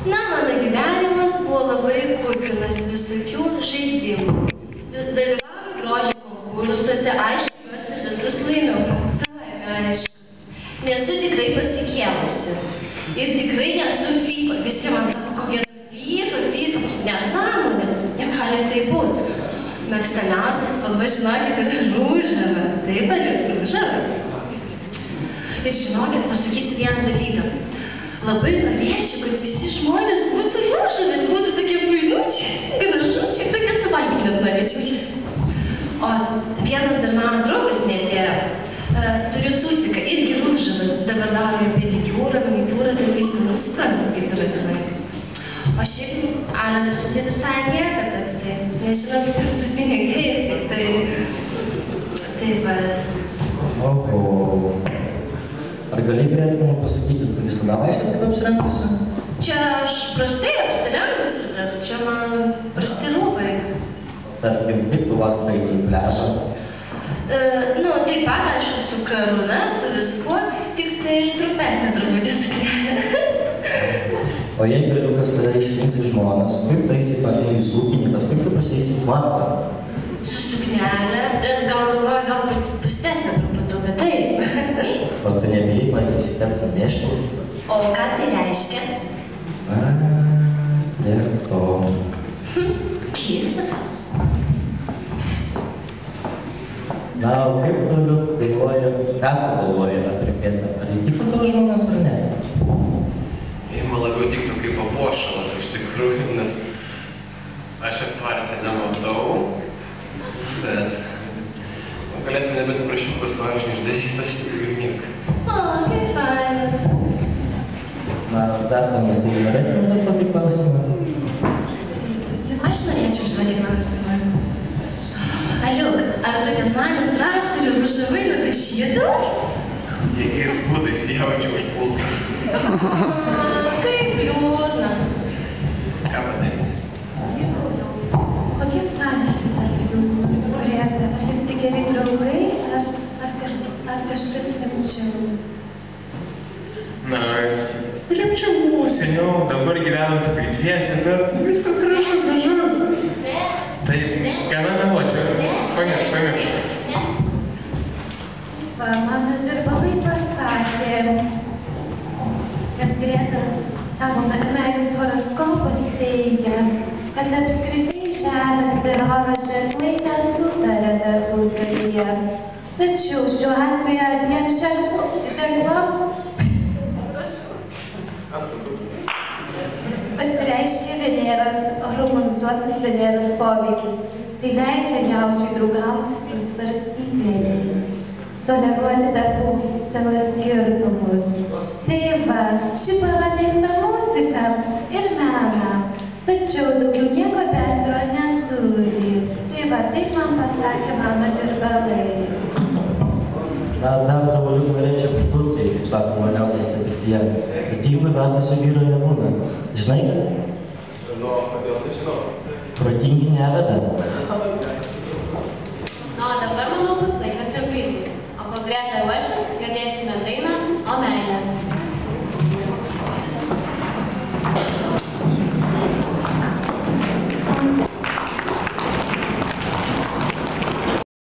Na, mano gyvenimas buvo labai kupinas visokių žaidimų. Dalyvauju grožio konkursuose, aiškiuosi visus laimiu. Savaime aišku. Nesu tikrai pasikėlusi. Ir tikrai nesu FIFA. Visi man sako, kokie FIFA. Nesąmonė. Negali tai būti. Mėgstamiausias spalva, žinokit, yra rūžava. Taip, ar rūžava? Ir žinokit, pasakysiu vieną dalyką. Labai norėčiau, kad visi žmonės būtų rūžavi, būtų tokie vainučiai, gražučiai, tokie suvalgyti net norėčiau. O vienas dar mano draugas netėjo. Turiu Cuciką, irgi rūžavas, dabar daro ir pedikiūrą, manikiūrą, tai jis nesuprantat, kaip yra tenais. O šiaip Aleksas tai visai nieko toksai, nežinau, kaip ten su pinigais, tai taip pat. Oho. Ar gali turėtume pasakyti, tu visada vaikštai taip apsirengusi? Čia aš prastai apsirengusi, bet čia man prasti rūbai. Tarkim, kaip tu vasarą į pliažą? Nu, taip pat, aišku, su karūna, su viskuo, tik tai trumpesnė truputį suknelė. O jei galiukas tada išrinksi žmonas, kaip tu eisi pagrindinis ūkininkas, kaip tu pasieisi tvartą? Su suknelė, gal galvoju, gal pustesnė truputuką, taip. O tu nebijai man įsitepti mėšlų? O ką tai reiškia? Ir to. Keistas. Na, o kaip toliau galvoji, ką tu galvoji apie Petą? Ar įtiko tavo žmonas ar ne? Man labiau tiktų kaip papuošalas iš tikrųjų, nes aš jas tvarte nematau, bet galėtum nebent prašiukus važinį išdaryti, aš tikrųjų nieko. O, kaip faina. Na, dar panas, tai norėtum dar tokį klausimą? Aš norėčiau užduoti klausimą. Aliuk, ar tu vienmanis traktorių rūžavai nutašytų? Jokiais būdais jaučiu užpultą. Kaip liūdna. Ką padarysi? Kokie santykiai tarp jūsų su Greta? Ar jūs tik geri draugai, ar kažkas rimčiau? Na, rimčiau buvo seniau, dabar gyvenam tik dviese, bet viskas gražu. Ne. Taip, gana meluočia. Pamiršk. Ne. Mano dirbalai pasakė, kad Greta, tavo meilės horoskopas teigia, kad apskritai Žemės ir oro ženklai nesutarė tarpusavyje. Tačiau šiuo atveju abiem ženklams pasireiškia Veneros, harmonizuotas Veneros poveikis. Tai leidžia jaučiui draugauti su svarstyklėmis, toleruoti tarpusavio skirtumus. Tai va, ši para mėgsta muziką ir meną, tačiau daugiau nieko bendro neturi. Tai va, taip man pasakė mano dirbalai. Na, dar tavo liūdį norėčiau pridurti, kaip sakoma, liaudės patirtyje. Protingų vedusio vyro nebūna. Žinai? Žinau, kodėl tai žinau. Protingi neveda. Na, o dabar, manau, bus laikas siurprizui. O kol Greta ruošis, girdėsime dainą